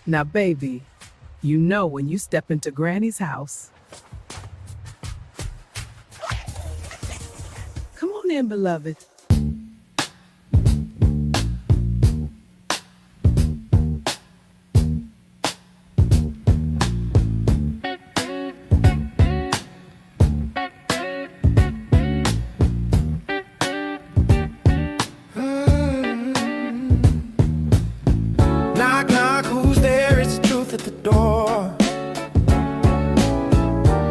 Now, baby, you know when you step into Granny's house. Come on in, beloved. Knock, knock, who's there? It's the truth at the door.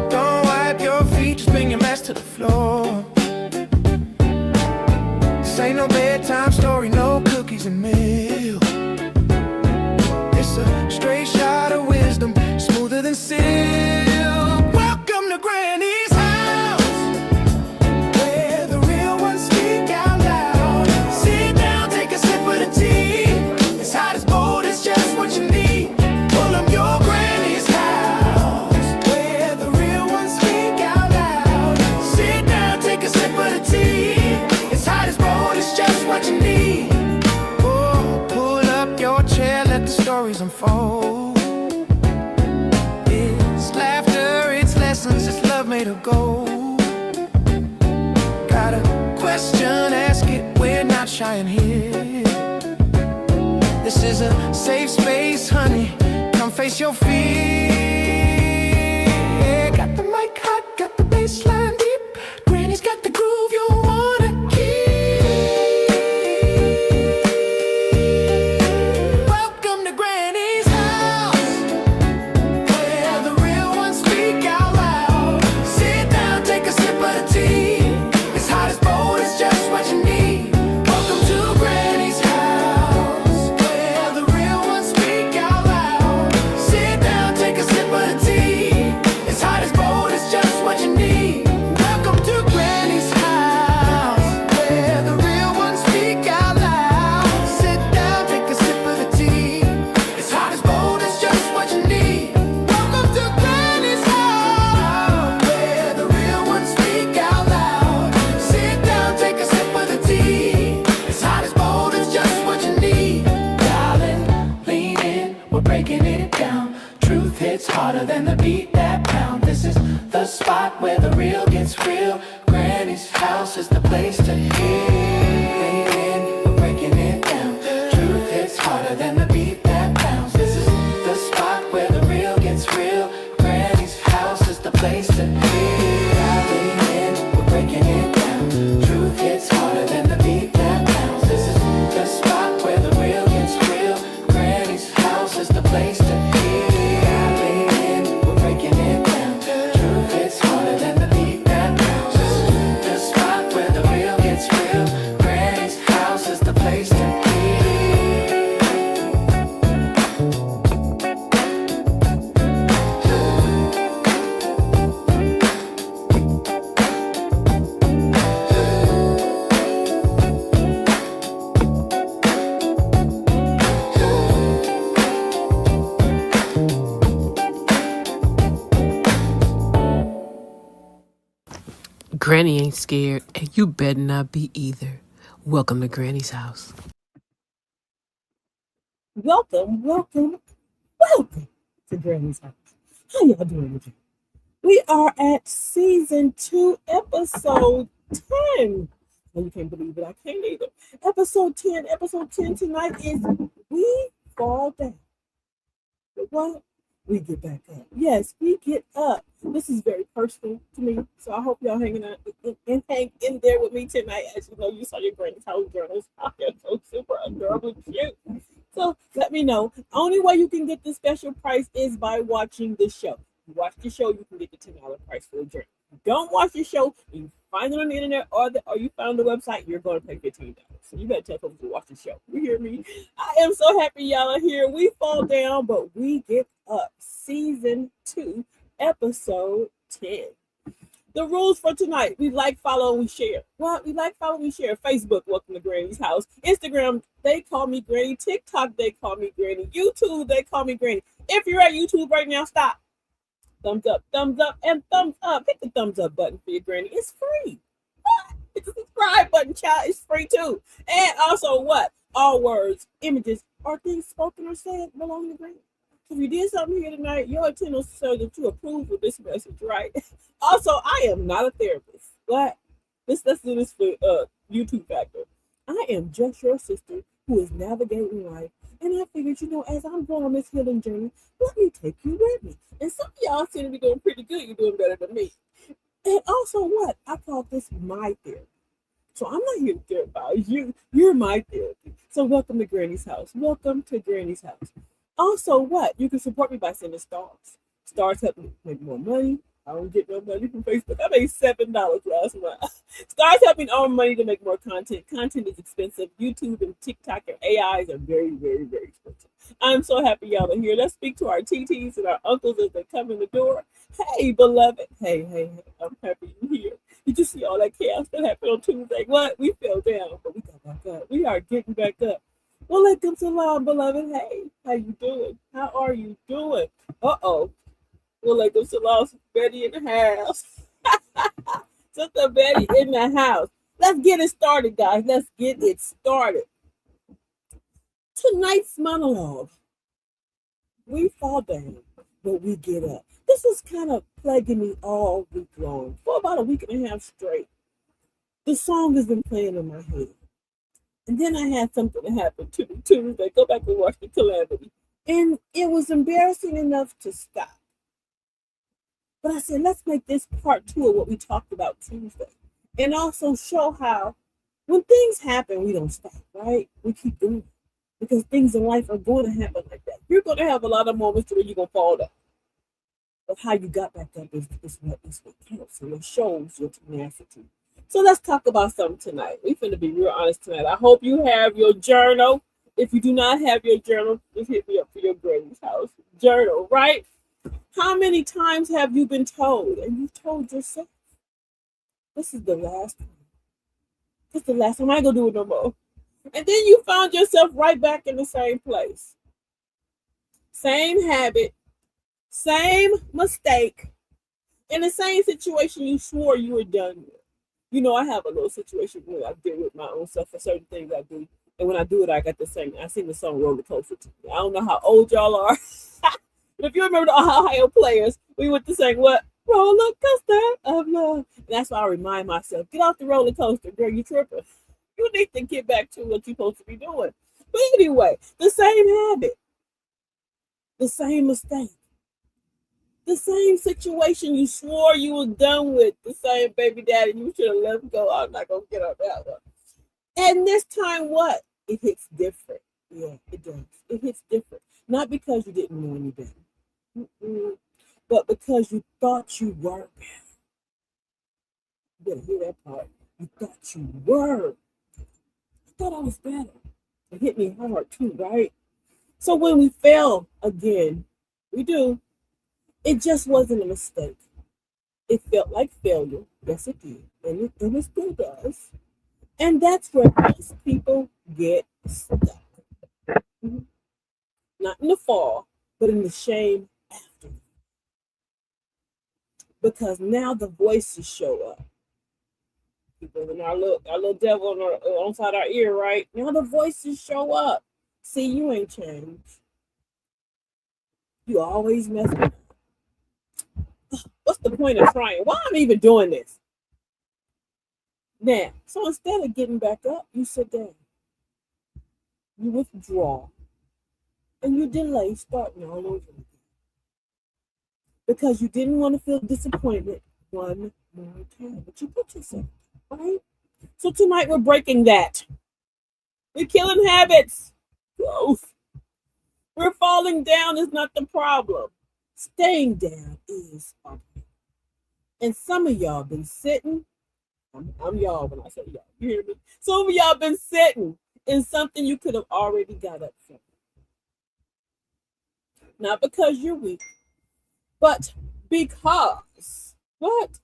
Don't wipe your feet, just bring your mess to the floor. This ain't no bedtime story, no cookies and milk. It's a straight shot of wisdom, smoother than silk. Welcome to Granny's house, where the real ones speak out loud. Sit down, take a sip of the tea. It's hot as bold, it's just what you need. Pull up your Granny's house, where the real ones speak out loud. Sit down, take a sip of the tea. It's hot as bold, it's just what you need. Oh, pull up your chair, let the stories unfold. It's laughter, it's lessons, it's love made of gold. Got a question, ask it, we're not shy in here. This is a safe space, honey, come face your fear. Got the mic hot, got the bass line deep. Granny's got the groove you wanna keep. Welcome to Granny's house, where the real ones speak out loud. Sit down, take a sip of the tea. It's hot as bold, it's just what you need. Welcome to Granny's house, where the real ones speak out loud. Sit down, take a sip of the tea. It's hot as bold, it's just what you need. Welcome to Granny's house, where the real ones speak out loud. Sit down, take a sip of the tea. It's hot as bold, it's just what you need. Welcome to Granny's house, where the real ones speak out loud. Sit down, take a sip of the tea. It's hot as bold, it's just what you need. Darling, lean in, we're breaking it down. Truth hits harder than the beat that pound. This is the spot where the real gets real. Granny's house is the place to heal. Lean in, we're breaking it down. Truth hits harder than the beat that pounds. This is the spot where the real gets real. Granny's house is the place to heal. Lean in, we're breaking it down. Truth hits harder than the beat that pounds. This is the spot where the real gets real. Granny's house is the place to heal. Lean in, we're breaking it down. Truth hits harder than the beat that pounds. This is the spot where the real gets real. Granny's house is the place to heal. Granny ain't scared, and you better not be either. Welcome to Granny's house. Welcome to Granny's house. How y'all doing today? We are at season 2, episode 10. Oh, you can't believe it. I can't either. Episode 10. Episode 10 tonight is We Fall Down. But what? We get back up. Yes, we get up. This is very personal to me, so I hope y'all hanging out and hang in there with me tonight. As you know, you saw your Granny's house journals. They're so super adorably cute. So let me know. Only way you can get the special price is by watching the show. You watch the show, you can get the $10 price for the journal. You don't watch the show, you find it on the internet or you found the website, you're going to pay $15. So you better tell folks to watch the show. You hear me? I am so happy y'all are here. We fall down, but we get up. Season 2, episode 10. The rules for tonight: we like, follow, and we share. What? We like, follow, and we share. Facebook, welcome to Granny's house. Instagram, they call me Granny. TikTok, they call me Granny. YouTube, they call me Granny. If you're at YouTube right now, stop. Thumbs up, and thumbs up. Hit the thumbs up button for your Granny. It's free. What? Hit the subscribe button, child. It's free too. And also what? All words, images, or things spoken or said belong to Granny. If you did something here tonight, your intent will show that you approve of this message, right? Also, I am not a therapist. What? Let's do this for YouTube factor. I am just your sister who is navigating life. And I figured, as I'm going on this healing journey, let me take you with me. And some of y'all seem to be doing pretty good. You're doing better than me. And also, what? I call this my therapy. So I'm not here to therapize you. You're my therapy. So welcome to Granny's house. Welcome to Granny's house. Also, what? You can support me by sending stars. Stars help me make more money. I don't get no money from Facebook. I made $7 last month. Stars help me earn money to make more content. Content is expensive. YouTube and TikTok and AIs are very, very, very expensive. I'm so happy y'all are here. Let's speak to our TTs and our uncles as they come in the door. Hey, beloved. Hey. I'm happy you're here. Did you see all that chaos that happened on Tuesday? What? We fell down, but we got back up. We are getting back up. Walaikum salam, beloved. Hey, how you doing? How are you doing? Uh-oh. Walaikum salam, Betty in the house. Sister Betty in the house. Let's get it started, guys. Let's get it started. Tonight's monologue. We fall down, but we get up. This was kind of plaguing me all week long, for about a week and a half straight. The song has been playing in my head. And then I had something that happened to me Tuesday. Go back and watch the calamity. And it was embarrassing enough to stop. But I said, let's make this part 2 of what we talked about Tuesday. And also show how when things happen, we don't stop, right? We keep doing it. Because things in life are going to happen like that. You're going to have a lot of moments where you're going to fall down. But how you got back up is what counts. And it shows your tenacity. So let's talk about something tonight. We're going to be real honest tonight. I hope you have your journal. If you do not have your journal, just hit me up for your Granny's house journal, right? How many times have you been told, and you've told yourself, this is the last time. This is the last time. I ain't going to do it no more. And then you found yourself right back in the same place. Same habit, same mistake, in the same situation you swore you were done with. I have a little situation where I deal with my own self for certain things I do. And when I do it, I got to sing. I sing the song Roller Coaster to me. I don't know how old y'all are. But if you remember the Ohio Players, we went to sing what? Roller Coaster of Love. And that's why I remind myself, get off the roller coaster, girl, you tripping. You need to get back to what you're supposed to be doing. But anyway, the same habit, the same mistake, the same situation you swore you were done with, the same baby daddy you should have let go. I'm not going to get on that one. And this time, what? It hits different. Yeah, it does. It hits different. Not because you didn't know any better, but because you thought you were better. You better hear that part. You thought you were. I thought I was better. It hit me hard too, right? So when we fail again, we do. It just wasn't a mistake. It felt like failure. Yes, it did. And it still does. And that's where most people get stuck. Not in the fall, but in the shame after. Because now the voices show up. People in our little devil on side our ear, right? Now the voices show up. See, you ain't changed. You always mess up. What's the point of trying? Why am I even doing this? Now, so instead of getting back up, you sit down. You withdraw. And you delay starting all over again. Because you didn't want to feel disappointment one more time. But you put yourself, right? So tonight we're breaking that. We're killing habits. Growth. We're falling down is not the problem. Staying down is our problem. And some of y'all been sitting. I'm y'all when I say y'all. You hear me? Some of y'all been sitting in something you could have already got up from. Not because you're weak, but because what?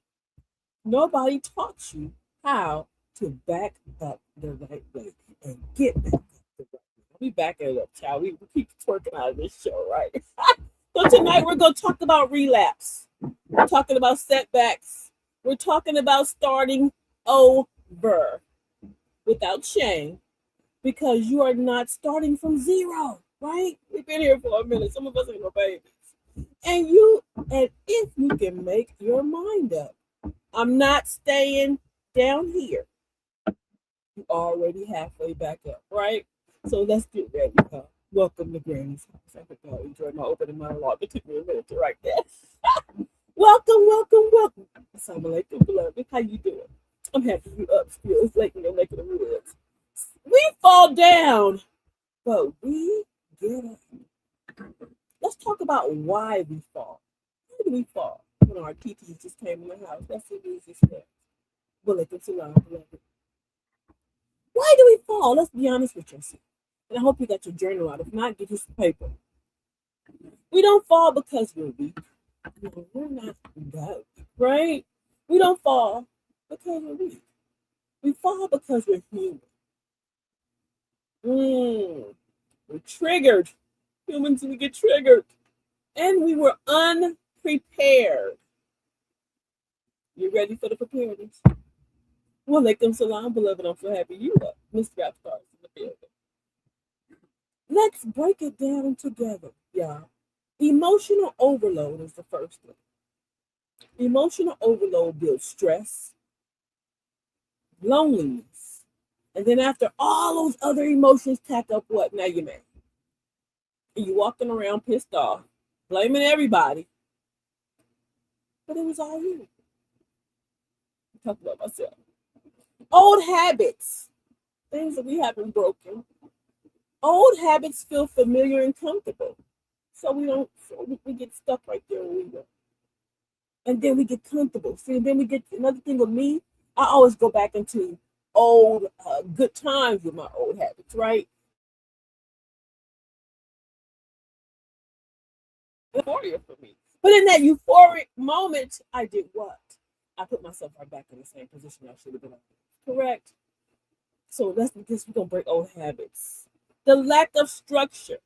Nobody taught you how to back up the right way and get back up the right way. We back it up, child. We keep twerking out of this show, right? So tonight we're going to talk about relapse. We're talking about setbacks. We're talking about starting over without shame because you are not starting from zero. right? We've been here for a minute. Some of us ain't no babies. And if you can make your mind up, I'm not staying down here. You already halfway back up, right? So let's get ready. Welcome to Granny's house. I hope y'all enjoyed my opening monologue. It took me a minute to write that. Welcome, welcome, welcome. Assalamu alaikum, beloved. How you doing? I'm happy you up still. It's late in your neck of the woods. We fall down, but we get up. Let's talk about why we fall. Why do we fall? When our TTs just came in the house. That's the easiest step. Walaikum salam, beloved. Why do we fall? Let's be honest with yourself. And I hope you got your journal out. If not, get you some paper. We don't fall because we're weak. No, we're not that weak, right? We don't fall because we're weak. We fall because we're human. We're triggered. Humans, we get triggered. And we were unprepared. You ready for the preparedness? Walaikum salam, beloved. I'm so happy you up. Mr. Rapstar is in the building. Let's break it down together, y'all. Emotional overload is the first one. Emotional overload builds stress, loneliness, and then after all those other emotions tack up, what? Now you're mad. And you're walking around pissed off, blaming everybody. But it was all you. I'm talking about myself. Old habits, things that we haven't broken. Old habits feel familiar and comfortable. So we get stuck right there when we go. And then we get comfortable. See, then we get another thing with me. I always go back into old good times with my old habits, right? Euphoria for me. But in that euphoric moment, I did what? I put myself right back in the same position I should have been in. Correct? So we're gonna break old habits. The lack of structure.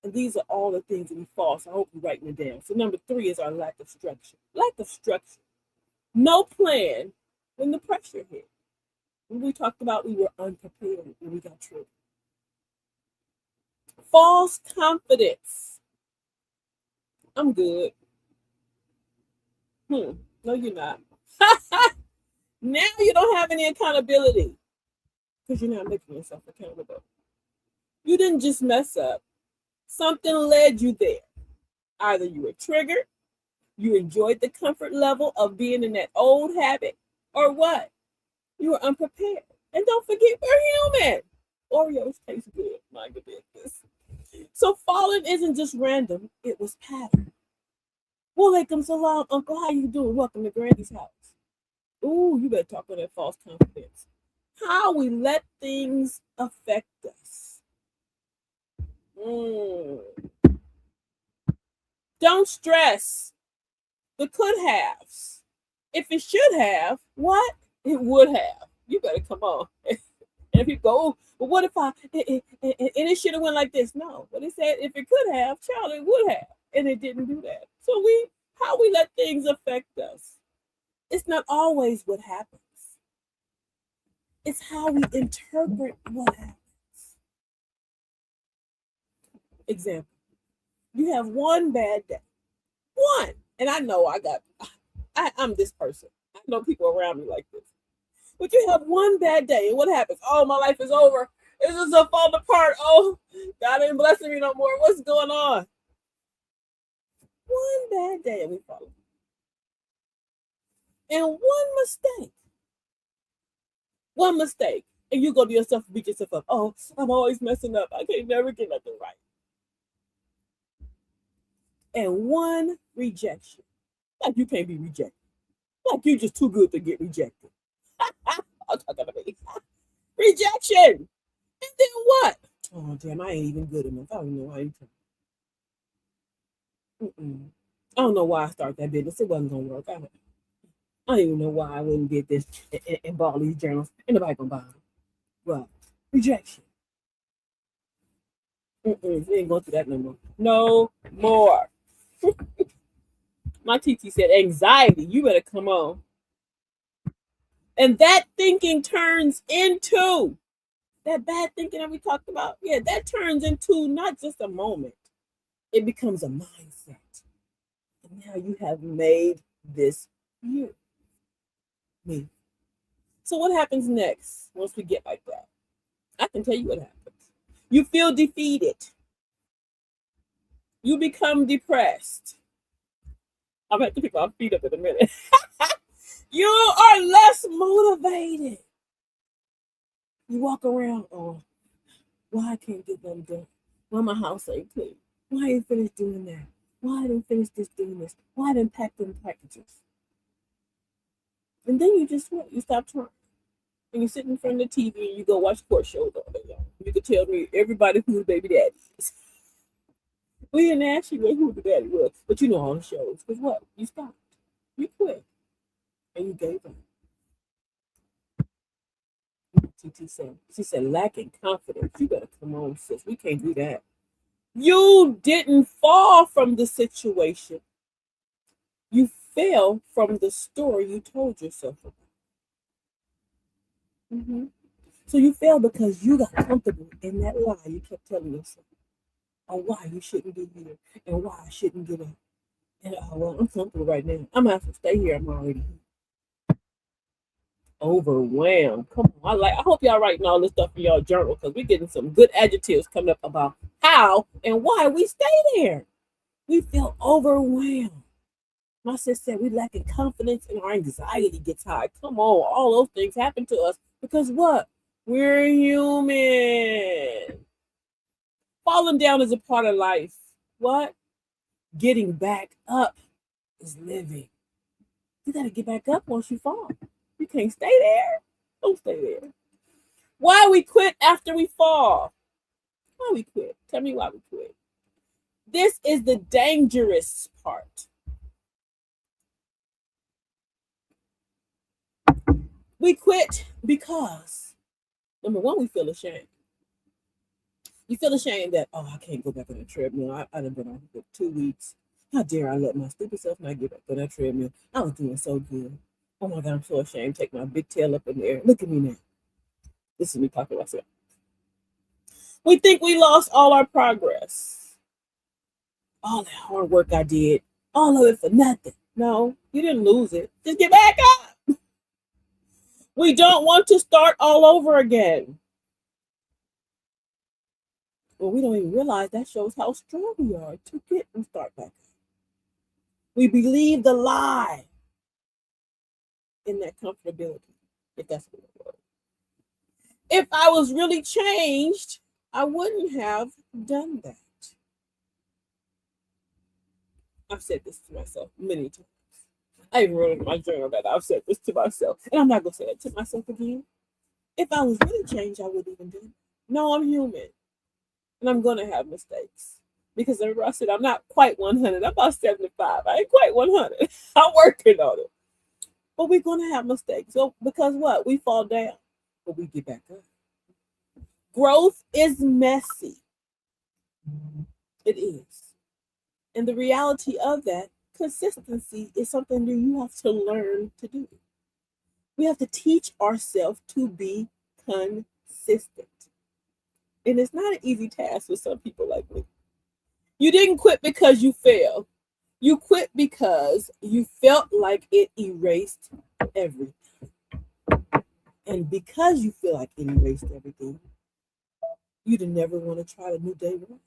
And these are all the things that we fall. So I hope you're writing it down. So number 3 is our lack of structure. Lack of structure. No plan when the pressure hit. When we talked about we were unprepared when we got triggered. False confidence. I'm good. No, you're not. Now you don't have any accountability because you're not making yourself accountable. You didn't just mess up. Something led you there. Either you were triggered, you enjoyed the comfort level of being in that old habit, or what? You were unprepared. And don't forget, we're human. Oreos taste good. My goodness. So falling isn't just random, it was pattern. Walaikum salam, Uncle. How you doing? Welcome to Granny's house. Ooh, you better talk on that false confidence. How we let things affect us. Don't stress the could haves. If it should have, what? It would have. You better come on. And if you go, well, what if and it should have went like this? No. But it said if it could have, child, it would have. And it didn't do that. So how we let things affect us. It's not always what happens. It's how we interpret what happens. Example. You have one bad day. One. And I know I'm this person. I know people around me like this. But you have one bad day, and what happens? Oh, my life is over. It's just a falling apart. Oh, God ain't blessing me no more. What's going on? One bad day, and we fall. And one mistake, and you go to yourself and beat yourself up. Oh, I'm always messing up. I can't never get nothing right. And one rejection. Like you can't be rejected. Like you're just too good to get rejected. I'm talking about me. Rejection. And then what? Oh, damn, I ain't even good enough. I don't know why I'm I don't know why I started that business. It wasn't going to work. I don't even know why I wouldn't get this and bought these journals. Ain't nobody going to buy them. Well, rejection. We ain't going through that no more. No more. My TT said, anxiety. You better come on. And that thinking turns into That bad thinking that we talked about, yeah, that turns into not just a moment, it becomes a mindset. And now you have made this you, me. So, what happens next once we get like that? I can tell you what happens. You feel defeated, you become depressed. I'm going to have to pick my feet up in a minute. You are less motivated. You walk around, oh, why I can't get them done? Why my house ain't clean? Why I ain't finished doing that? Why I didn't finish this doing this? Why I didn't pack them packages? And then you just what? You stop trying. And you sit in front of the TV and you go watch court shows all day long. You can tell me everybody who the baby daddy is. We didn't ask you who the daddy was, but you know all the shows. Because what? You stopped. You quit. And you gave up. TT said, she said, lacking confidence. You better come on, sis. We can't do that. You didn't fall from the situation. You fell from the story you told yourself about. Mm-hmm. So you fell because you got comfortable in that lie you kept telling yourself. Or why you shouldn't be here. And why I shouldn't get up. And oh, well, I'm comfortable right now. I'm going to have to stay here. I'm already here. Overwhelmed. Come on. I hope y'all writing all this stuff in y'all journal because we're getting some good adjectives coming up about how and why we stay there. We feel overwhelmed. My sister said we lacking confidence and our anxiety gets high. Come on, all those things happen to us because what? We're human. Falling down is a part of life. What? Getting back up is living. You got to get back up once you fall. You can't stay there. Don't stay there. Why we quit after we fall? Why we quit? Tell me why we quit. This is the dangerous part. We quit because, number one, we feel ashamed. You feel ashamed that, oh, I can't go back on the treadmill. I done been on it for 2 weeks. How dare I let my stupid self not get back on that treadmill? I was doing so good. Oh my God, I'm so ashamed. Take my big tail up in the air. Look at me now. This is me talking to myself. We think we lost all our progress. All that hard work I did, all of it for nothing. No, you didn't lose it. Just get back up. We don't want to start all over again. Well, we don't even realize that shows how strong we are to get and start back up. We believe the lie in that comfortability, if that's what it was. If I was really changed, I wouldn't have done that. I've said this to myself many times. I even wrote in my journal that I've said this to myself. And I'm not going to say it to myself again. If I was really changed, I wouldn't even do it. No, I'm human. And I'm going to have mistakes. Because remember I said I'm not quite 100. I'm about 75. I ain't quite 100. I'm working on it. But we're going to have mistakes. So because what? We fall down. But we get back up. Growth is messy. It is. And the reality of that, consistency is something that you have to learn to do. We have to teach ourselves to be consistent. And it's not an easy task for some people like me. You didn't quit because you failed. You quit because you felt like it erased everything. And because you feel like it erased everything, you'd never want to try a new day one.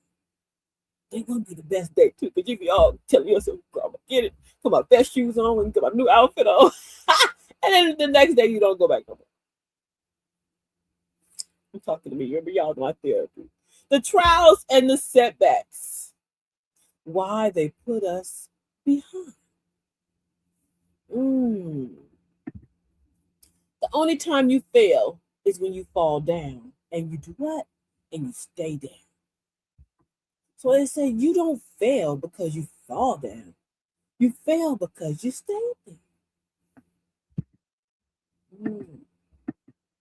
They're gonna be the best day too, because you be all telling yourself, I'm gonna get it, put my best shoes on and get my new outfit on. And then the next day you don't go back no more. I'm talking to me. Remember, y'all know my therapy. The trials and the setbacks. Why they put us behind. The only time you fail is when you fall down. And you do what? And you stay down. So they say you don't fail because you fall down. You fail because you stay there.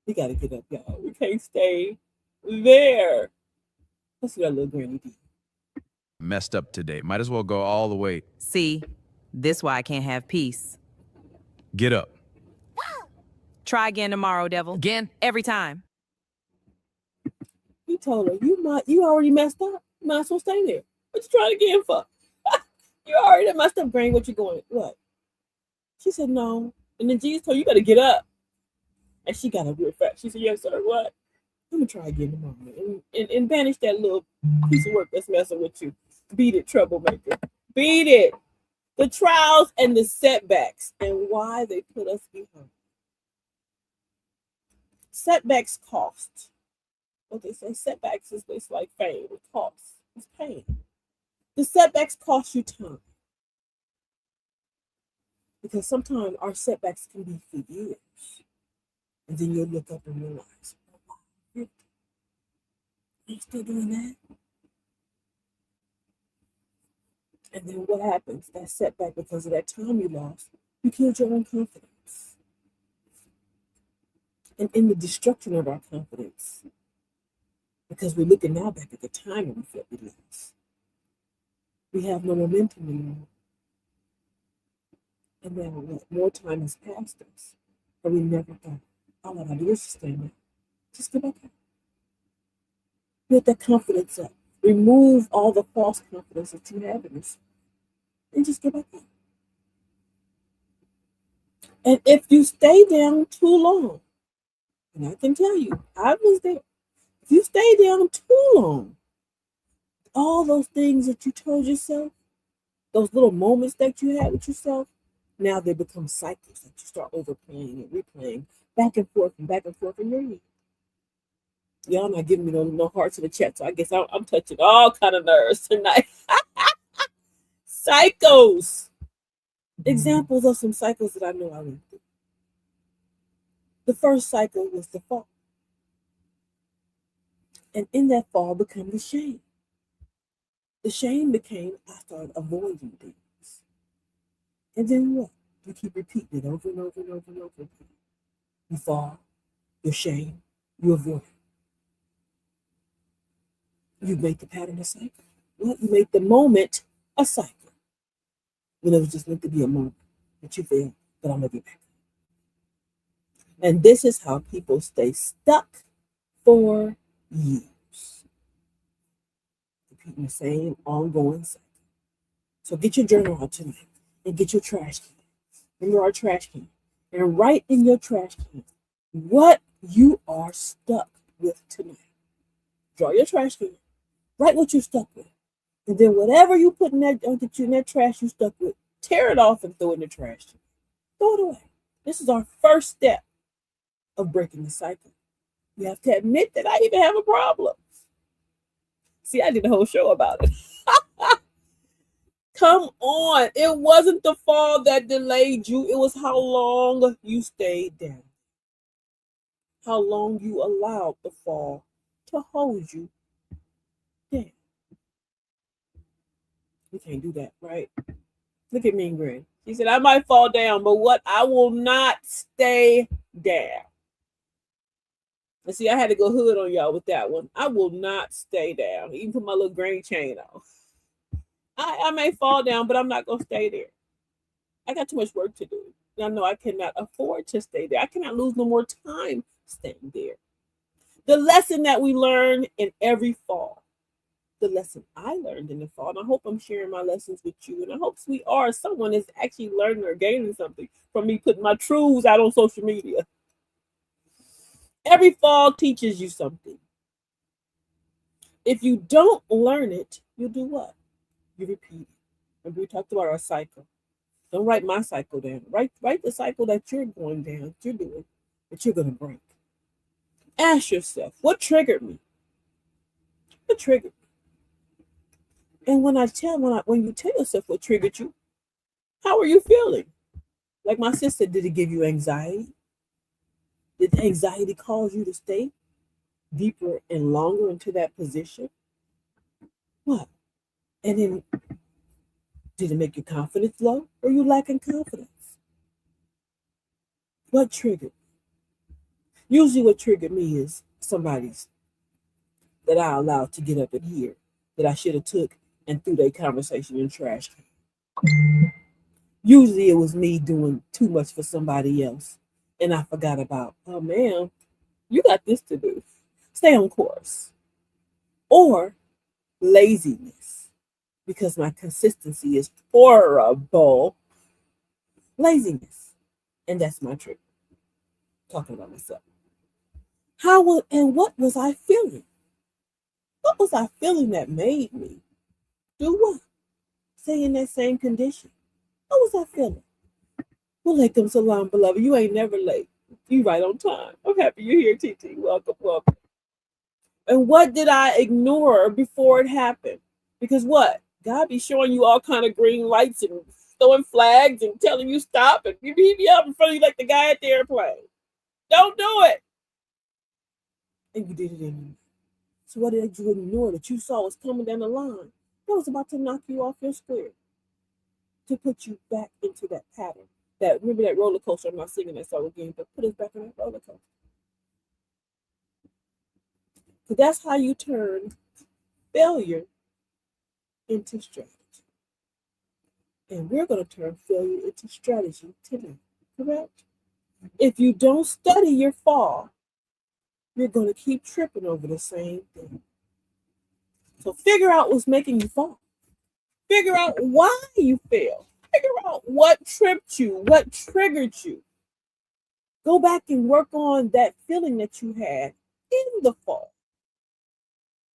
We got to get up, y'all. We can't stay there. Let's see what little granny did. Messed up today. Might as well go all the way. See, this why I can't have peace. Get up. Try again tomorrow, devil. Again? Every time. We told her, you already messed up. You might as well stay there. What you trying again for? You already messed up, Granny. What you going? What? She said, no. And then Jesus told her, you better get up. And she got up real fast. She said, yes, sir, what? Let me try again tomorrow. And banish that little piece of work that's messing with you. Beat it, troublemaker. Beat it. The trials and the setbacks and why they put us behind. Setbacks cost. What they say, setbacks is it's like fame. It costs. It's pain. The setbacks cost you time. Because sometimes our setbacks can be for years. And then you'll look up and realize, oh, wow, I'm still doing that. And then what happens? That setback, because of that time you lost, you killed your own confidence. And in the destruction of our confidence, because we're looking now back at the time when we felt we lost, we have no momentum anymore. And now what? More time has passed us, but we never thought, all I gotta do is just stand up. Just get back up. Build that confidence up. Remove all the false confidence that you have in yourself. And just get back up. And if you stay down too long, and I can tell you, I was there. If you stay down too long, all those things that you told yourself, those little moments that you had with yourself, now they become cycles that you start overplaying and replaying back and forth in your head. Y'all not giving me no hearts in the chat, so I guess I'm touching all kind of nerves tonight. Cycles. Examples of some cycles that I know I went through. The first cycle was the fall. And in that fall became the shame. The shame became I started avoiding things. And then what? You keep repeating it over and over and over and over again. You fall, you shame, you avoid it. You make the pattern a cycle. Well, you make the moment a cycle. When it was just meant to be a moment that you failed, but I'm gonna get back. And this is how people stay stuck for years. Repeating the same ongoing cycle. So get your journal out tonight and get your trash can. Remember our trash can. And write in your trash can what you are stuck with tonight. Draw your trash can. Write what you're stuck with. And then whatever you put in that trash you stuck with, tear it off and throw it in the trash. Throw it away. This is our first step of breaking the cycle. You have to admit that I even have a problem. See, I did a whole show about it. Come on. It wasn't the fall that delayed you. It was how long you stayed down. How long you allowed the fall to hold you down. We can't do that, right? Look at me and grin. She said, I might fall down, but what? I will not stay down. And see, I had to go hood on y'all with that one. I will not stay down. Even put my little granny chain on. I may fall down, but I'm not going to stay there. I got too much work to do. I know I cannot afford to stay there. I cannot lose no more time staying there. The lesson that we learn in every fall, the lesson I learned in the fall, and I hope I'm sharing my lessons with you, and I hope we are. Someone is actually learning or gaining something from me putting my truths out on social media. Every fall teaches you something. If you don't learn it, you do what? You repeat it. Remember we talked about our cycle. Don't write my cycle down. Write the cycle that you're going down, that you're doing, that you're going to break. Ask yourself, what triggered me? What triggered me? And when you tell yourself what triggered you, how are you feeling? Like my sister, did it give you anxiety? Did anxiety cause you to stay deeper and longer into that position? What? And then, did it make your confidence low, or you lacking confidence? What triggered? Usually what triggered me is somebody's that I allowed to get up in here that I should have took and threw their conversation in trash can. Usually it was me doing too much for somebody else. And I forgot about, oh man, you got this to do. Stay on course. or laziness, because my consistency is horrible. Laziness. And that's my trick. Talking about myself. What was I feeling? What was I feeling that made me do what? Stay in that same condition. What was I feeling? Walaikum salam, beloved. You ain't never late. You right on time. I'm happy you're here, TT. Welcome, welcome. And what did I ignore before it happened? Because what? God be showing you all kind of green lights and throwing flags and telling you stop and he be up in front of you like the guy at the airplane. Don't do it. And you did it anyway. So what did you ignore that you saw was coming down the line? That was about to knock you off your square. To put you back into that pattern. Remember that roller coaster? I'm not singing that song again, but put us back on that roller coaster. Because that's how you turn failure into strategy. And we're going to turn failure into strategy today, correct? If you don't study your fall, you're going to keep tripping over the same thing. So figure out what's making you fall. Figure out why you failed. Figure out what tripped you, what triggered you. Go back and work on that feeling that you had in the fall.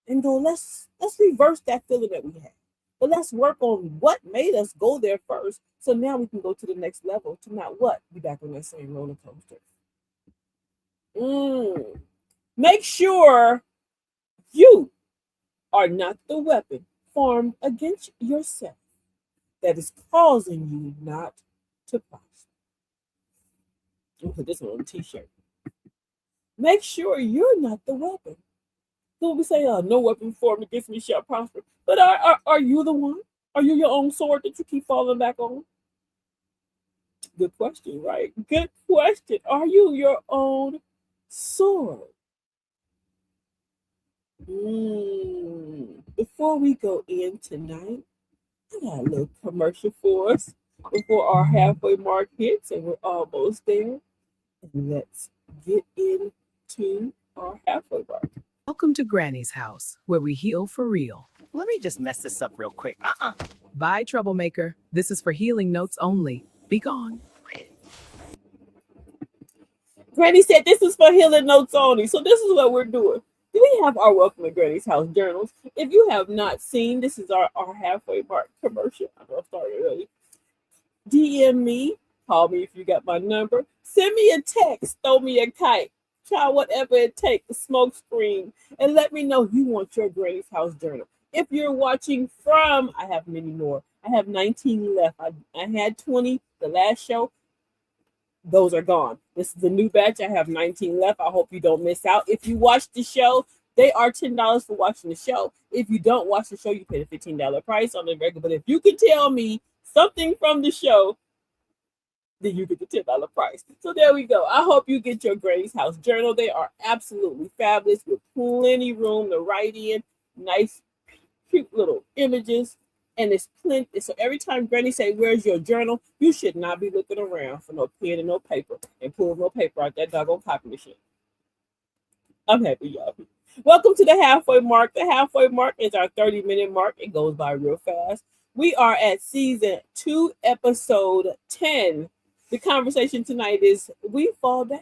And go, let's reverse that feeling that we had. But let's work on what made us go there first. So now we can go to the next level to not what? Be back on that same roller coaster. Make sure you are not the weapon formed against yourself that is causing you not to prosper. I'll put this on a t-shirt. Make sure you're not the weapon. So we say, no weapon formed against me shall prosper. But are you the one? Are you your own sword that you keep falling back on? Good question, right? Good question. Are you your own sword? Before we go in tonight, I got a little commercial for us before our halfway mark hits, and we're almost there. And let's get into our halfway mark. Welcome to Granny's house, where we heal for real. Let me just mess this up real quick. Bye, troublemaker. This is for healing notes only. Be gone. Granny said this is for healing notes only. So this is what we're doing. We have our Welcome to Granny's House journals. If you have not seen, this is our halfway mark commercial. I'm going to start early. DM me. Call me if you got my number. Send me a text. Throw me a kite. Try whatever it takes, the smoke screen, and let me know you want your Granny's House journal. If you're watching from, I have many more. I have 19 left. I had 20 the last show. Those are gone. This is the new batch. I have 19 left. I hope you don't miss out. If you watch the show, they are $10 for watching the show. If you don't watch the show, you pay the $15 price on the regular. But if you can tell me something from the show, then you get the $10 price. So there we go. I hope you get your Granny's House journal. They are absolutely fabulous with plenty room to write in. Nice, cute little images. And it's plenty. So every time Granny say, where's your journal? You should not be looking around for no pen and no paper and pull no paper out that doggone copy machine. I'm happy, y'all. Welcome to the halfway mark. The halfway mark is our 30-minute mark. It goes by real fast. We are at season 2, episode 10. The conversation tonight is we fall down.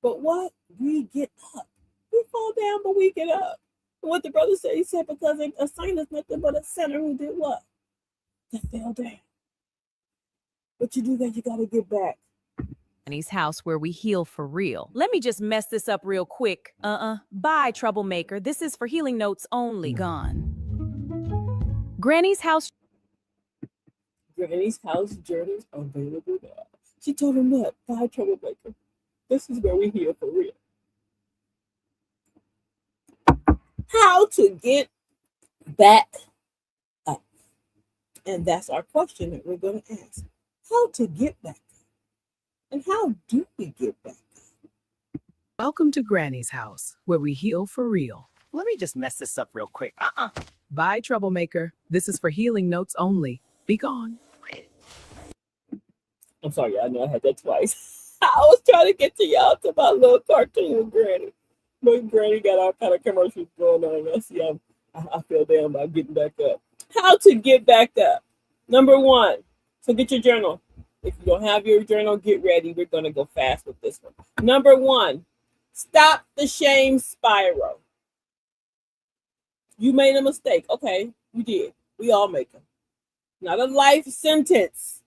But what? We get up. We fall down, but we get up. And what the brother said, he said, because a saint is nothing but a sinner who did what? That fell down. But you do that, you got to get back. Granny's house, where we heal for real. Let me just mess this up real quick. Bye, troublemaker. This is for healing notes only. Gone. Granny's house. Granny's House journals are available now. She told him that, bye, troublemaker. This is where we heal for real. How to get back up. And that's our question that we're going to ask. How to get back up. And how do we get back up? Welcome to Granny's house, where we heal for real. Let me just mess this up real quick. Bye, troublemaker. This is for healing notes only. Be gone. I'm sorry, I know I had that twice. I was trying to get to y'all to my little cartoon with Granny. But Granny got all kind of commercials going on. I see I feel down about getting back up. How to get back up. Number one. So get your journal. If you don't have your journal, get ready. We're going to go fast with this one. Number one. Stop the shame spiral. You made a mistake. Okay, you did. We all make them. Not a life sentence.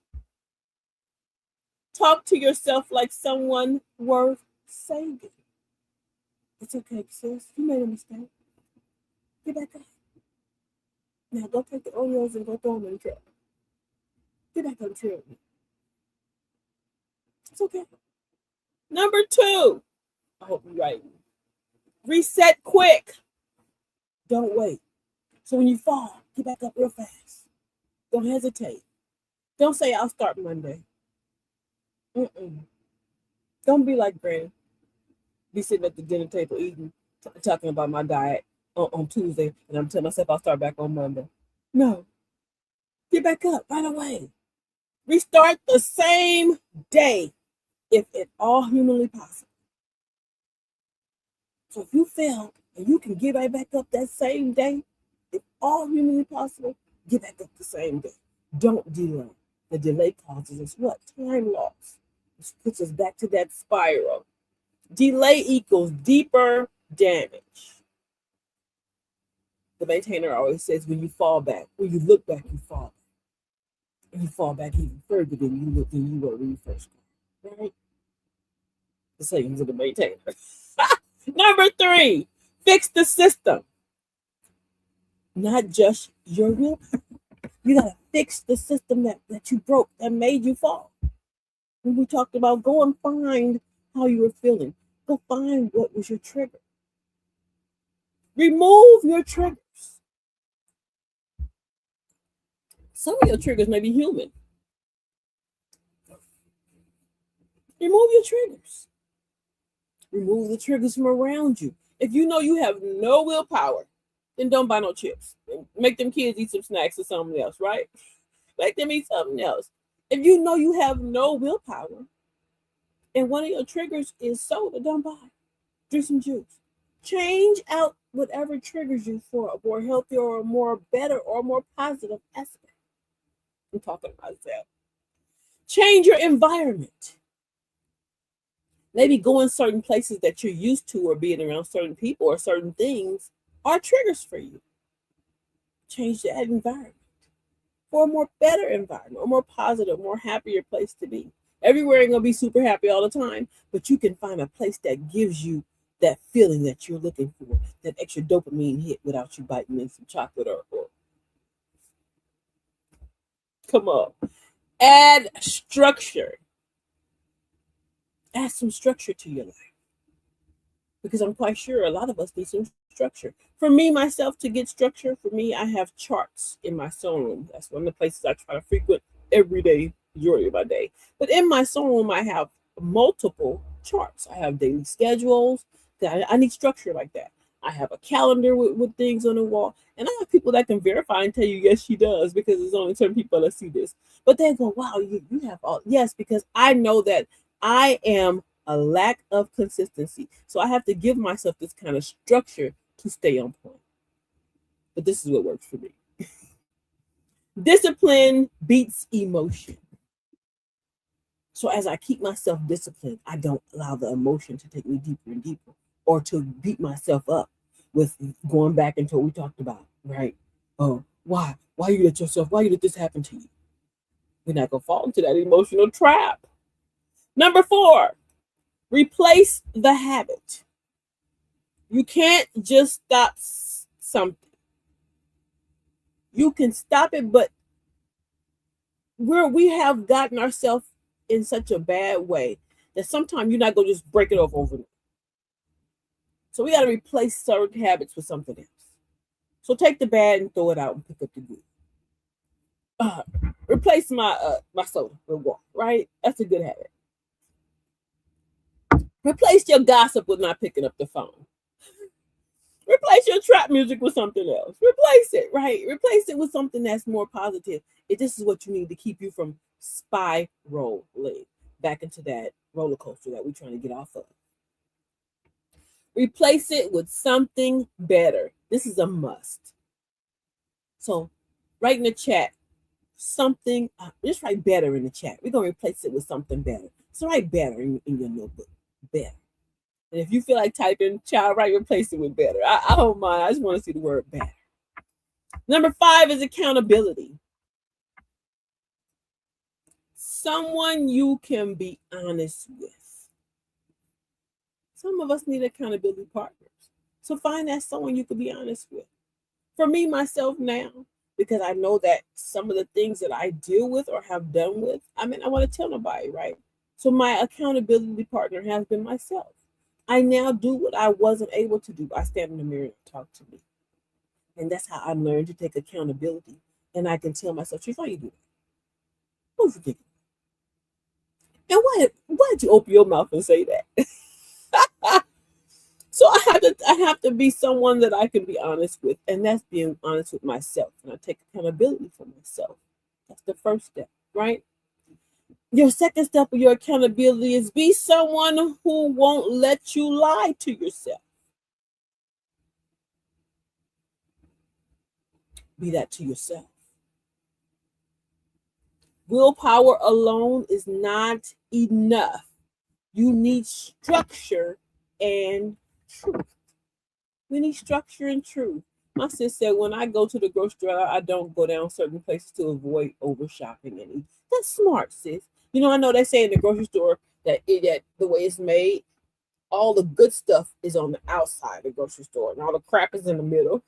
Talk to yourself like someone worth saving. It's okay, sis. You made a mistake. Get back up. Now go take the Oreos and go throw them in the truck. Get back on the trail. It's okay. Number two. I hope you're right. Reset quick. Don't wait. So when you fall, get back up real fast. Don't hesitate. Don't say I'll start Monday. Don't be like Granny. Be sitting at the dinner table eating, talking about my diet on Tuesday, and I'm telling myself I'll start back on Monday. No. Get back up right away. Restart the same day if at all humanly possible. So if you fail and you can get right back up that same day, if all humanly possible, get back up the same day. Don't delay. The delay causes us what? Time loss. Which puts us back to that spiral. Delay equals deeper damage. The maintainer always says when you fall back, when you look back, you fall back. And you fall back even further than you were when you first got. Right? The sayings of the maintainer. Number three, fix the system. Not just your willpower. You gotta fix the system that you broke, that made you fall. When we talked about go and find how you were feeling. Go find what was your trigger. Remove your triggers. Some of your triggers may be human. Remove your triggers. Remove the triggers from around you. If you know you have no willpower, then don't buy no chips. Make them kids eat some snacks or something else, right? Make them eat something else. If you know you have no willpower, and one of your triggers is soda, don't buy. Drink some juice. Change out whatever triggers you for a more healthy or a more better or more positive aspect. I'm talking about myself. Change your environment. Maybe going certain places that you're used to or being around certain people or certain things are triggers for you. Change that environment for a more better environment, a more positive, more happier place to be. Everywhere ain't gonna be super happy all the time, but you can find a place that gives you that feeling that you're looking for, that extra dopamine hit without you biting in some chocolate or come on. Add structure. Add some structure to your life. Because I'm quite sure a lot of us need some structure. For me, myself, to get structure, for me, I have charts in my sewing room. That's one of the places I try to frequent every day, majority of my day. But in my sewing room, I have multiple charts. I have daily schedules. I need structure like that. I have a calendar with things on the wall. And I have people that can verify and tell you, yes, she does, because there's only certain people that see this. But they go, wow, you have all. Yes, because I know that I am a lack of consistency. So I have to give myself this kind of structure to stay on point. But this is what works for me. Discipline beats emotion. So as I keep myself disciplined, I don't allow the emotion to take me deeper and deeper or to beat myself up with going back into what we talked about, right? Oh, why? Why you let yourself, why you let this happen to you? We're not going to fall into that emotional trap. Number 4, replace the habit. You can't just stop something. You can stop it, but we have gotten ourselves in such a bad way that sometimes you're not going to just break it off overnight. So we got to replace certain habits with something else. So take the bad and throw it out and pick up the good. Replace my soda with water, right? That's a good habit. Replace your gossip with not picking up the phone. Replace your trap music with something else. Replace it, right? Replace it with something that's more positive. This is what you need to keep you from spiraling back into that roller coaster that we're trying to get off of. Replace it with something better. This is a must. So write in the chat something, just write better in the chat. We're going to replace it with something better. So write better in your notebook. Better. And if you feel like typing child right, replace it with better. I don't mind. I just want to see the word better. Number 5 is accountability. Someone you can be honest with. Some of us need accountability partners. So find that someone you can be honest with. For me, myself now, because I know that some of the things that I deal with or have done with, I want to tell nobody, right? So my accountability partner has been myself. I now do what I wasn't able to do. I stand in the mirror and talk to me. And that's how I learned to take accountability. And I can tell myself, Chief, why you do that? What you think? And why did you open your mouth and say that? So I have to be someone that I can be honest with, and that's being honest with myself. And I take accountability for myself. That's the first step, right? Your second step of your accountability is be someone who won't let you lie to yourself. Be that to yourself. Willpower alone is not enough. You need structure and truth. We need structure and truth. My sister said when I go to the grocery store, I don't go down certain places to avoid over shopping and eat. That's smart, sis. You know, I know they say in the grocery store that the way it's made, all the good stuff is on the outside of the grocery store and all the crap is in the middle.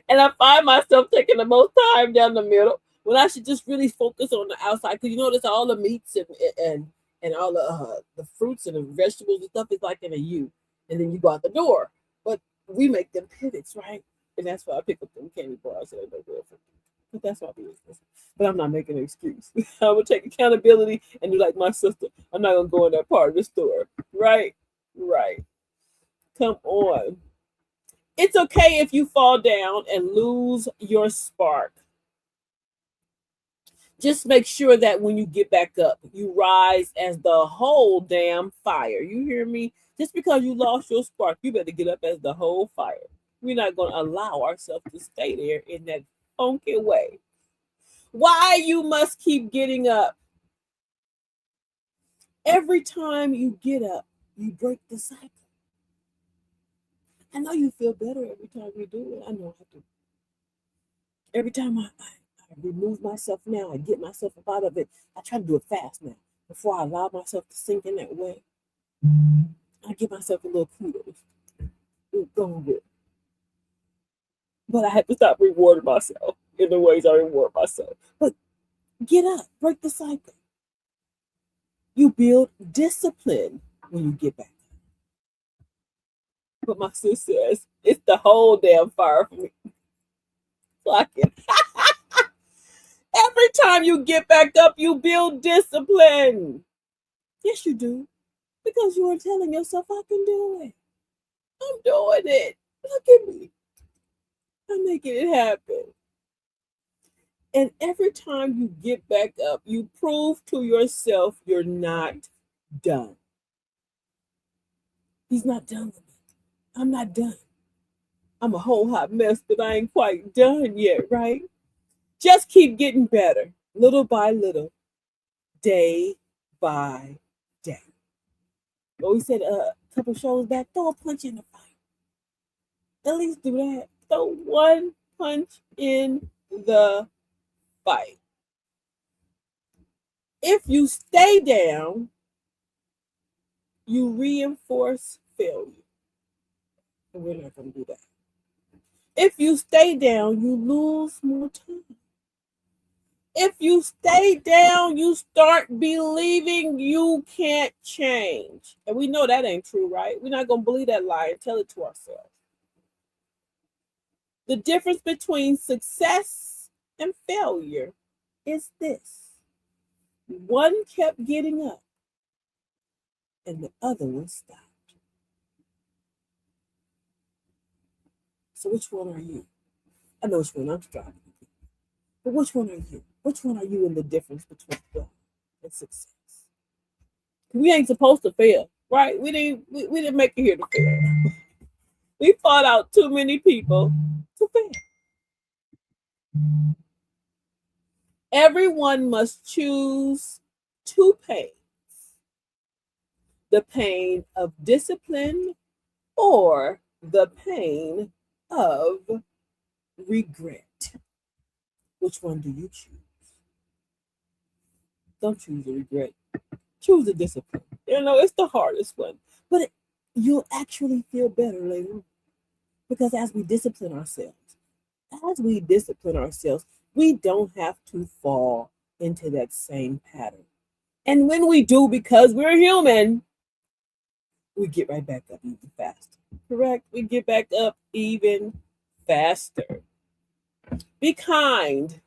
And I find myself taking the most time down the middle when I should just really focus on the outside. Because you notice all the meats and all the fruits and the vegetables and stuff is like in a U. And then you go out the door. But we make them pivots, right? And that's why I pick up them candy bars. And but that's my business. But I'm not making an excuse. I'm going to take accountability and do like my sister. I'm not going to go in that part of the store. Right? Right. Come on. It's okay if you fall down and lose your spark. Just make sure that when you get back up, you rise as the whole damn fire. You hear me? Just because you lost your spark, you better get up as the whole fire. We're not going to allow ourselves to stay there in that funky way. Why you must keep getting up? Every time you get up, you break the cycle. I know you feel better every time you do it. I know I do. Every time I remove myself now, I get myself up out of it. I try to do it fast now before I allow myself to sink in that way. I give myself a little kudos. It's going good. But I have to stop rewarding myself in the ways I reward myself. But get up, break the cycle. You build discipline when you get back. But my sister says it's the whole damn fire for me. Clock it. Every time you get back up, you build discipline. Yes, you do. Because you are telling yourself, I can do it. I'm doing it. Look at me. I'm making it happen. And every time you get back up, you prove to yourself you're not done. He's not done with me. I'm not done. I'm a whole hot mess, but I ain't quite done yet, right? Just keep getting better, little by little, day by day. What we said a couple shows back, throw a punch in the fight. At least do that. Throw one punch in the fight. If you stay down, you reinforce failure. And we're not going to do that. If you stay down, you lose more time. If you stay down, you start believing you can't change. And we know that ain't true, right? We're not going to believe that lie and tell it to ourselves. The difference between success and failure is this. One kept getting up and the other one stopped. So which one are you? I know which one I'm striving to be. But which one are you? Which one are you in the difference between failure and success? We ain't supposed to fail. right? We didn't make it here to fail. We fought out too many people to fail. Everyone must choose two pains: the pain of discipline or the pain of regret. Which one do you choose? Don't choose the regret. Choose the discipline. It's the hardest one, but you'll actually feel better later on because as we discipline ourselves, we don't have to fall into that same pattern. And when we do, because we're human, we get right back up even faster. Correct? We get back up even faster. Be kind,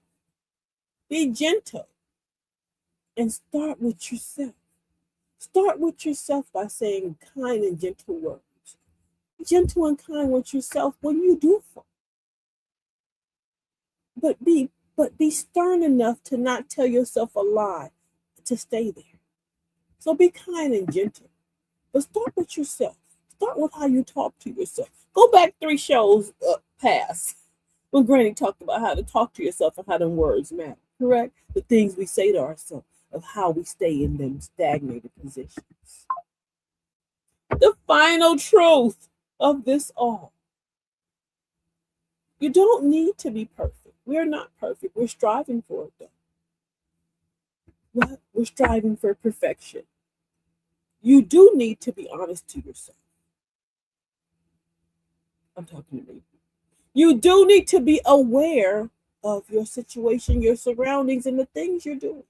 be gentle, and start with yourself. Start with yourself by saying kind and gentle words. Be gentle and kind with yourself when you do fall. But be stern enough to not tell yourself a lie to stay there. So be kind and gentle. But start with yourself. Start with how you talk to yourself. Go back 3 shows past when Granny talked about how to talk to yourself and how them words matter. Correct? The things we say to ourselves, of how we stay in them stagnated positions. The final truth of this all: you don't need to be perfect. We're not perfect. We're striving for it, though. What? We're striving for perfection. You do need to be honest to yourself. I'm talking to me. You do need to be aware of your situation, your surroundings, and the things you're doing.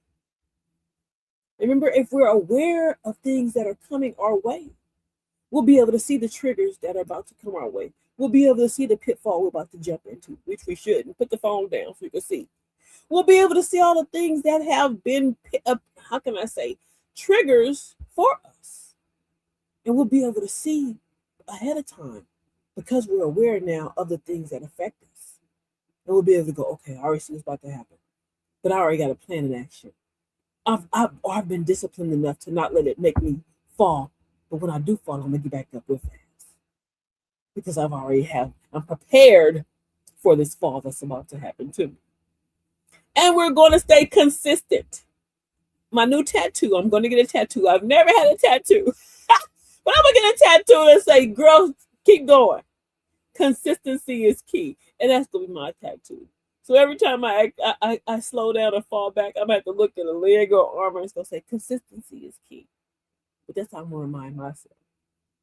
Remember, if we're aware of things that are coming our way, we'll be able to see the triggers that are about to come our way. We'll be able to see the pitfall we're about to jump into, which we shouldn't. Put the phone down so you can see. We'll be able to see all the things that have been, how can I say, triggers for us. And we'll be able to see ahead of time because we're aware now of the things that affect us. And we'll be able to go, okay, I already see what's about to happen, but I already got a plan in action. I've been disciplined enough to not let it make me fall. But when I do fall, I'm gonna get back up real fast. Because I'm prepared for this fall that's about to happen to me. And we're gonna stay consistent. My new tattoo, I'm gonna get a tattoo. I've never had a tattoo. But I'm gonna get a tattoo that say, girl, keep going. Consistency is key. And that's gonna be my tattoo. So every time I slow down or fall back, I'm gonna have to look at a leg or arm and it's gonna say consistency is key. But that's how I'm gonna remind myself.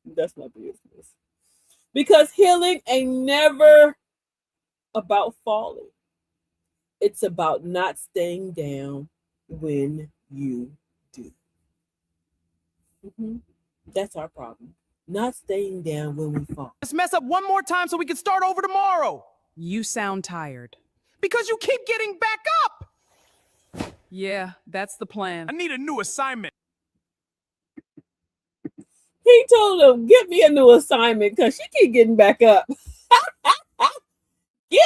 That's my business. Because healing ain't never about falling. It's about not staying down when you do. That's our problem. Not staying down when we fall. Let's mess up one more time so we can start over tomorrow. You sound tired. Because you keep getting back up. Yeah, that's the plan. I need a new assignment. He told him, get me a new assignment because she keep getting back up. Get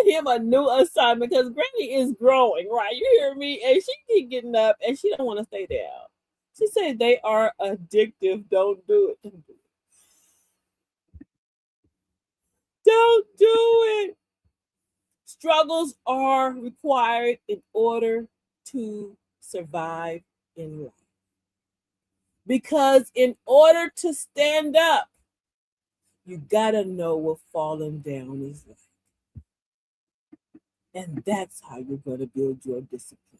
him a new assignment because Granny is growing, right? You hear me? And she keep getting up and she don't want to stay down. She said they are addictive. Don't do it. Don't do it. Struggles are required in order to survive in life. Because in order to stand up, you gotta know what falling down is like. And that's how you're gonna build your discipline.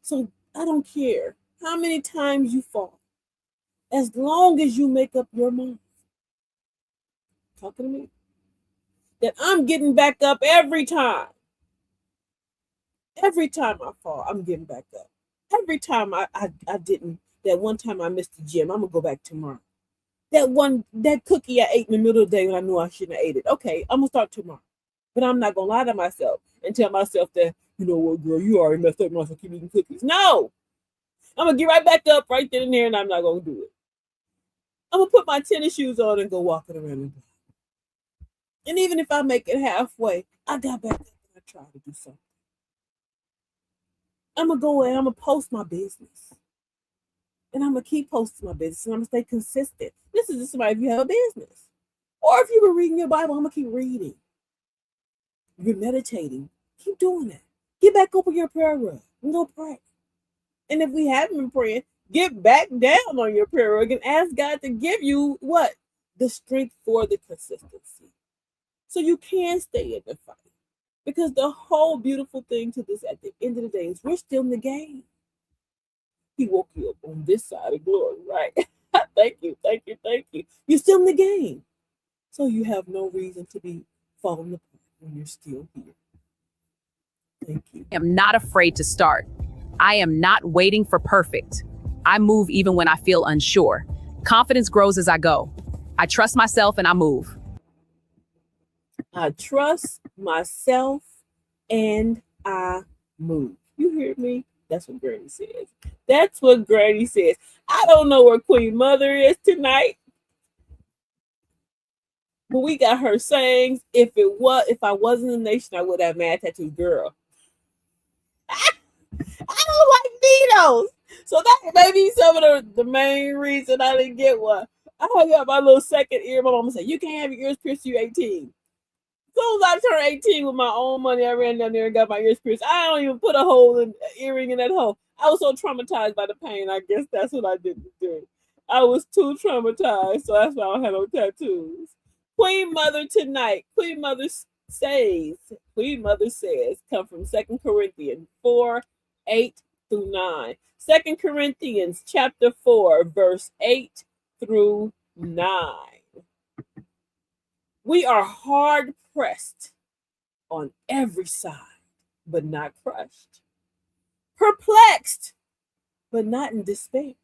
So I don't care how many times you fall, as long as you make up your mind. Talking to me? That I'm getting back up every time. Every time I fall, I'm getting back up. Every time I didn't, that one time I missed the gym, I'm gonna go back tomorrow. That cookie I ate in the middle of the day when I knew I shouldn't have ate it. Okay, I'm gonna start tomorrow. But I'm not gonna lie to myself and tell myself that, you know what, girl, you already messed up, so keep eating cookies. No! I'm gonna get right back up right then and there, and I'm not gonna do it. I'm gonna put my tennis shoes on and go walking around the block. And even if I make it halfway, I got back up and I tried to do something. I'm gonna go and I'm gonna post my business. And I'm going to keep posting my business and I'm going to stay consistent. This is just somebody if you have a business. Or if you've been reading your Bible, I'm going to keep reading. You're meditating. Keep doing that. Get back up on your prayer rug and go pray. And if we haven't been praying, get back down on your prayer rug and ask God to give you what? The strength for the consistency. So you can stay in the fight. Because the whole beautiful thing to this at the end of the day is we're still in the game. He woke you up on this side of glory, right? Thank you. You're still in the game. So you have no reason to be falling apart when you're still here. Thank you. I am not afraid to start. I am not waiting for perfect. I move even when I feel unsure. Confidence grows as I go. I trust myself and I move. I trust myself and I move. You hear me? That's what Granny says. That's what Granny says. I don't know where Queen Mother is tonight, but we got her sayings. If I wasn't a nation, I would have mad tattoo girl. I don't like needles. So that may be some of the main reason I didn't get one. I got my little second ear. My mama said, you can't have your ears pierced till you're 18. As soon as I turned 18 with my own money, I ran down there and got my ears pierced. I don't even put an earring in that hole. I was so traumatized by the pain. I guess that's what I didn't do. I was too traumatized, so that's why I don't have no tattoos. Queen Mother tonight. Queen Mother says, come from 2 Corinthians 4, 8 through 9. 2 Corinthians chapter 4, verse 8 through 9. We are hard pressed on every side, but not crushed. Perplexed, but not in despair.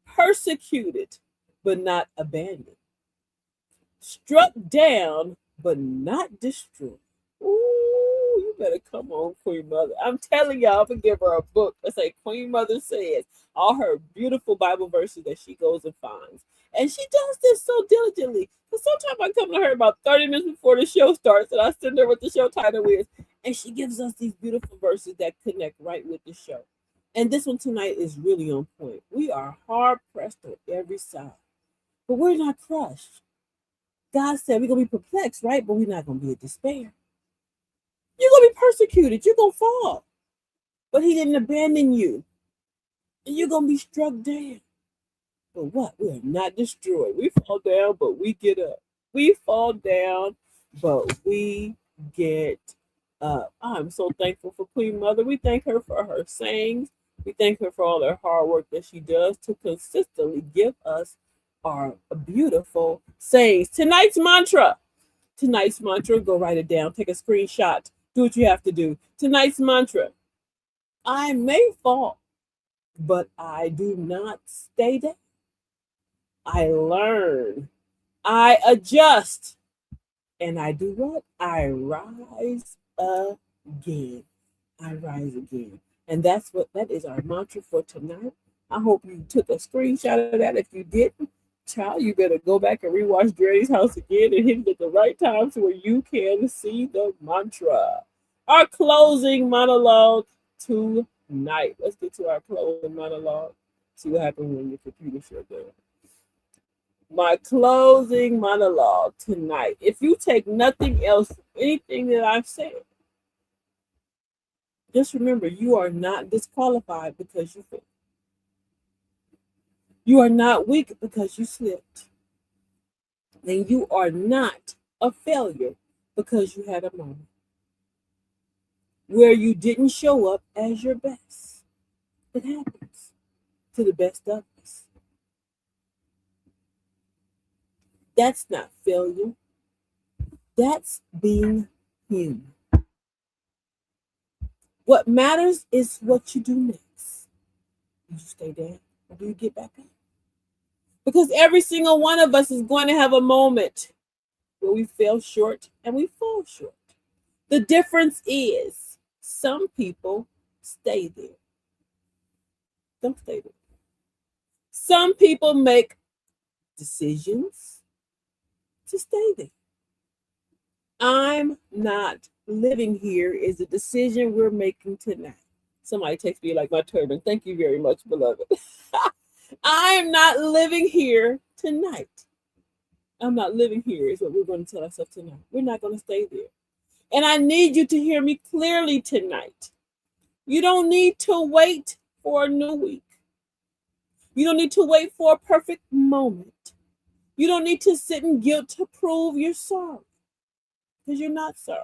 Persecuted, but not abandoned. Struck down, but not destroyed. Ooh, you better come on, Queen Mother. I'm telling y'all, I'm going to give her a book. Let's say Queen Mother says all her beautiful Bible verses that she goes and finds. And she does this so diligently. Because sometimes I come to her about 30 minutes before the show starts and I send her what the show title is. And she gives us these beautiful verses that connect right with the show. And this one tonight is really on point. We are hard pressed on every side, but we're not crushed. God said we're going to be perplexed, right? But we're not going to be in despair. You're going to be persecuted. You're going to fall. But he didn't abandon you. And you're going to be struck down. But what? We are not destroyed. We fall down, but we get up. We fall down, but we get up. I'm so thankful for Queen Mother. We thank her for her sayings. We thank her for all her hard work that she does to consistently give us our beautiful sayings. Tonight's mantra, go write it down. Take a screenshot. Do what you have to do. Tonight's mantra, I may fall, but I do not stay down. I learn, I adjust, and I do what? I rise again. I rise again. And that is our mantra for tonight. I hope you took a screenshot of that. If you didn't, child, you better go back and rewatch Granny's House again and hit it at the right time so where you can see the mantra. Our closing monologue tonight. Let's get to our closing monologue. See what happens when your computer shut down. My closing monologue tonight. If you take nothing else, anything that I've said, just remember you are not disqualified because you failed. You are not weak because you slipped. And you are not a failure because you had a moment where you didn't show up as your best. It happens to the best of us. That's not failure. That's being human. What matters is what you do next. Do you stay down or do you get back up? Because every single one of us is going to have a moment where we fell short and we fall short. The difference is some people stay there. Don't stay there. Some people make decisions to stay there. I'm not living here is a decision we're making tonight. Somebody texts me like my turban. Thank you very much, beloved. I'm not living here tonight. I'm not living here, is what we're going to tell ourselves tonight. We're not going to stay there. And I need you to hear me clearly tonight. You don't need to wait for a new week. You don't need to wait for a perfect moment. You don't need to sit in guilt to prove you're sorry, because you're not sorry.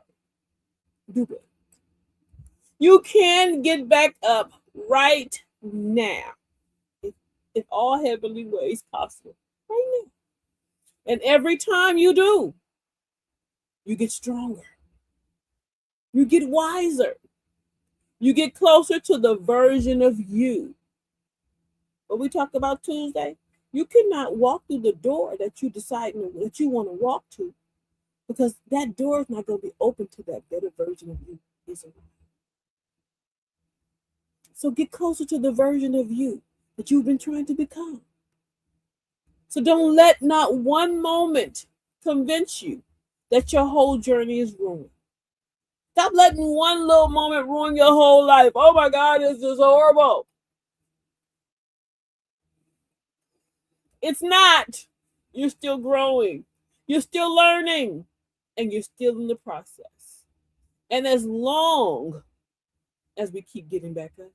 Do it. You can get back up right now, if all heavenly ways possible, right now. And every time you do, you get stronger. You get wiser. You get closer to the version of you. What we talked about Tuesday, you cannot walk through the door that you decide that you want to walk to, because that door is not going to be open to that better version of you. So get closer to the version of you that you've been trying to become. So don't let not one moment convince you that your whole journey is ruined. Stop letting one little moment ruin your whole life. Oh my God, this is horrible. It's not. You're still growing. You're still learning. And you're still in the process. And as long as we keep getting back up,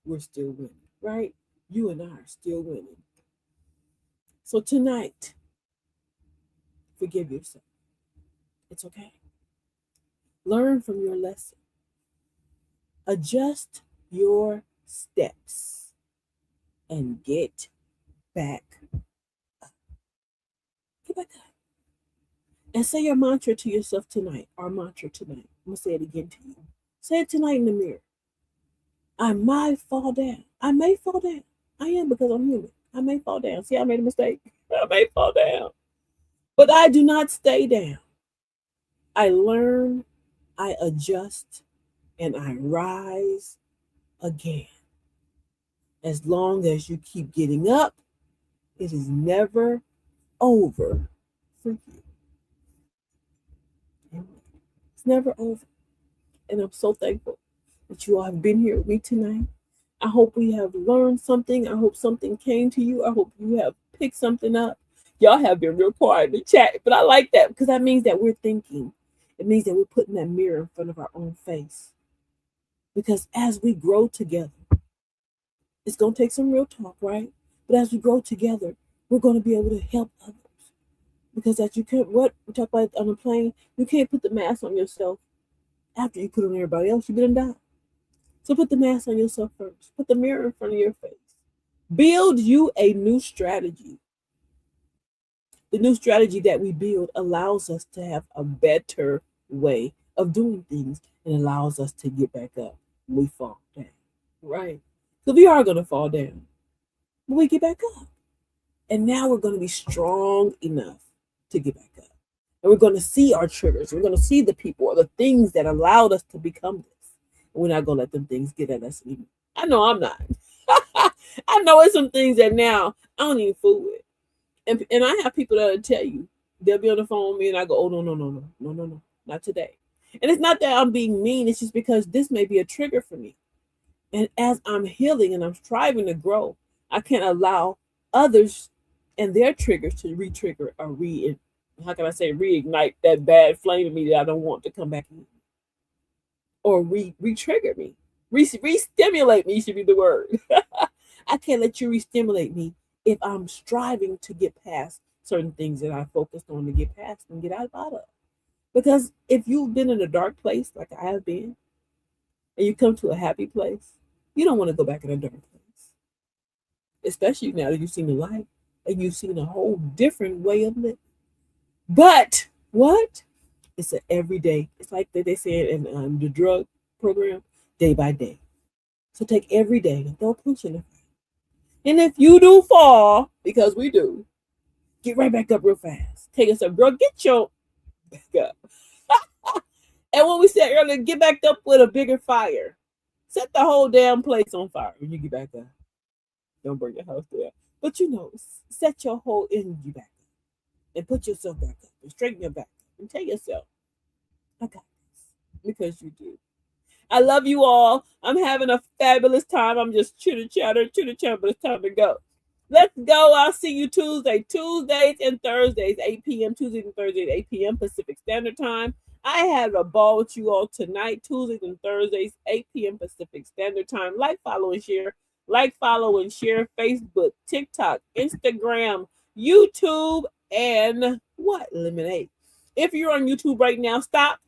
we're still winning, right? You and I are still winning. So tonight, forgive yourself. It's okay. Learn from your lesson. Adjust your steps and get back up. Get back up. And say your mantra to yourself tonight. Our mantra tonight. I'm going to say it again to you. Say it tonight in the mirror. I might fall down. I may fall down. I am, because I'm human. I may fall down. See, I made a mistake. I may fall down. But I do not stay down. I learn, I adjust, and I rise again. As long as you keep getting up, it is never over for you. It's never over. And I'm so thankful that you all have been here with me tonight. I hope we have learned something. I hope something came to you. I hope you have picked something up. Y'all have been real quiet in the chat, but I like that, because that means that we're thinking. It means that we're putting that mirror in front of our own face. Because as we grow together, it's going to take some real talk, right? But as we grow together, we're going to be able to help others. Because as you can't, what we talk about on the plane, you can't put the mask on yourself after you put it on everybody else. You're going to die. So put the mask on yourself first. Put the mirror in front of your face. Build you a new strategy. The new strategy that we build allows us to have a better way of doing things, and allows us to get back up when we fall down, right? Because we are going to fall down, but we get back up. And now we're going to be strong enough to get back up. And we're going to see our triggers. We're going to see the people or the things that allowed us to become this. And we're not going to let them things get at us anymore. I know I'm not. I know it's some things that now I don't even fool with. And I have people that'll tell you, they'll be on the phone with me and I go, oh, no, not today. And it's not that I'm being mean. It's just because this may be a trigger for me. And as I'm healing and I'm striving to grow, I can't allow others and their triggers to re-trigger or reignite that bad flame in me that I don't want to come back in. Or re-trigger me. Re-stimulate me should be the word. I can't let you re-stimulate me if I'm striving to get past certain things that I focused on to get past and get out of. Because if you've been in a dark place like I have been, and you come to a happy place, you don't want to go back in a dark place. Especially now that you've seen the light and you've seen a whole different way of living. But what? It's an everyday. It's like they say in the drug program, day by day. So take every day and throw a punch in it. And if you do fall, because we do, get right back up real fast. Take us up, girl, get your back up. And when we said earlier, get back up with a bigger fire. Set the whole damn place on fire when you get back up. Don't burn your house down. But set your whole energy back up. And put yourself back up. And straighten your back up. And tell yourself, I got this. Because you do. I love you all. I'm having a fabulous time. I'm just chitter chatter, but it's time to go. Let's go. I'll see you Tuesdays and Thursdays, 8 p.m. Tuesdays and Thursdays, 8 p.m. Pacific Standard Time. I had a ball with you all tonight, Tuesdays and Thursdays, 8 p.m. Pacific Standard Time. Like, follow, and share. Like, follow, and share Facebook, TikTok, Instagram, YouTube, and what? Lemonade. If you're on YouTube right now, stop.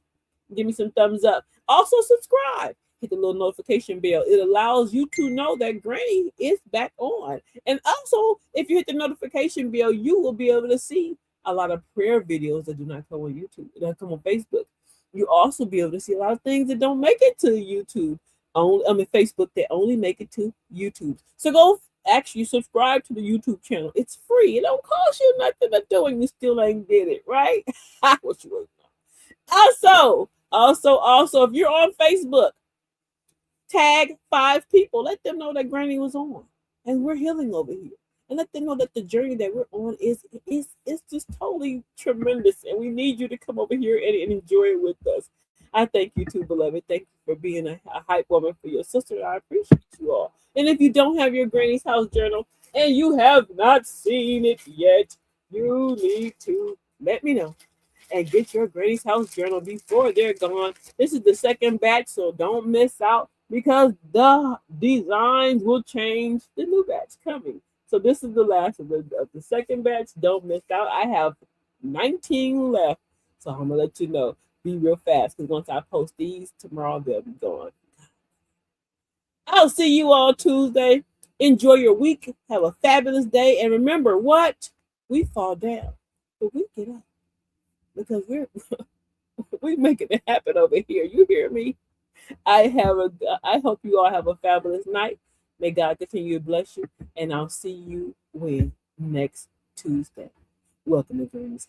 Give me some thumbs up. Also, subscribe. Hit the little notification bell. It allows you to know that Granny is back on. And also, if you hit the notification bell, you will be able to see a lot of prayer videos that do not come on YouTube, that come on Facebook. You also be able to see a lot of things that don't make it to YouTube. Facebook, that only make it to YouTube. So go actually subscribe to the YouTube channel. It's free. It don't cost you nothing to do, and you still ain't did it, right? What you want to know. Also, if you're on Facebook, tag 5 people. Let them know that Granny was on, and we're healing over here. And let them know that the journey that we're on is just totally tremendous, and we need you to come over here and enjoy it with us. I thank you too, beloved. Thank you for being a hype woman for your sister. I appreciate you all. And if you don't have your Granny's House Journal and you have not seen it yet, you need to let me know and get your Granny's House Journal before they're gone. This is the second batch, so don't miss out because the designs will change. The new batch coming. So this is the last of the second batch. Don't miss out. I have 19 left, so I'm going to let you know. Be real fast because once I post these tomorrow, they'll be gone. I'll see you all Tuesday. Enjoy your week. Have a fabulous day. And remember what? We fall down, but we get up because we're making it happen over here. You hear me? I hope you all have a fabulous night. May God continue to bless you. And I'll see you next Tuesday. Welcome to Granny's.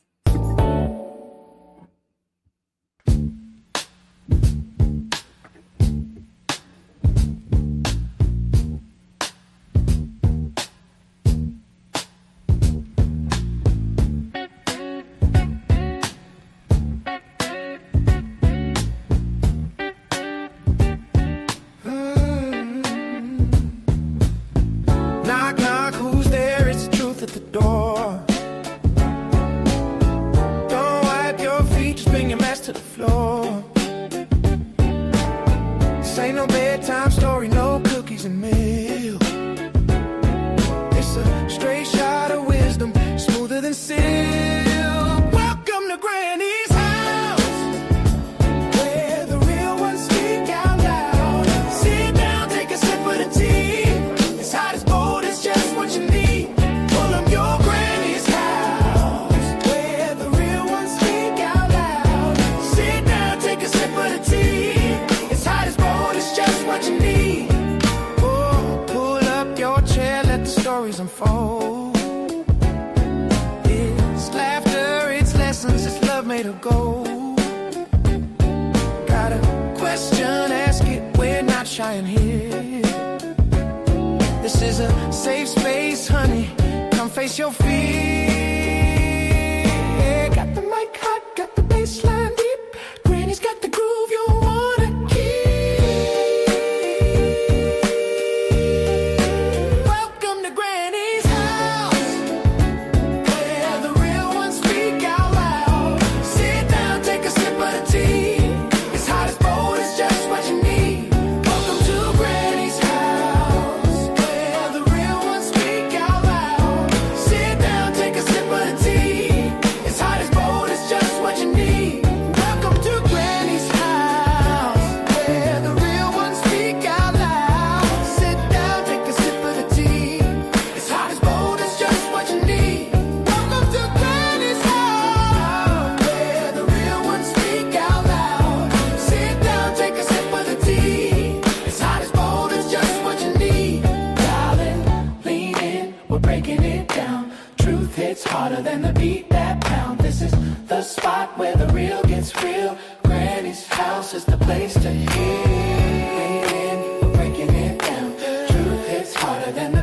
Unfold. It's laughter, it's lessons, it's love made of gold. Got a question, ask it, we're not shy in here. This is a safe space, honey, come face your fear. Got the mic hot, got the bass line deep, Granny's got the groove you wanna keep. Harder than the beat that pound. This is the spot where the real gets real. Granny's house is the place to heal. We're breaking it down. Truth hits harder than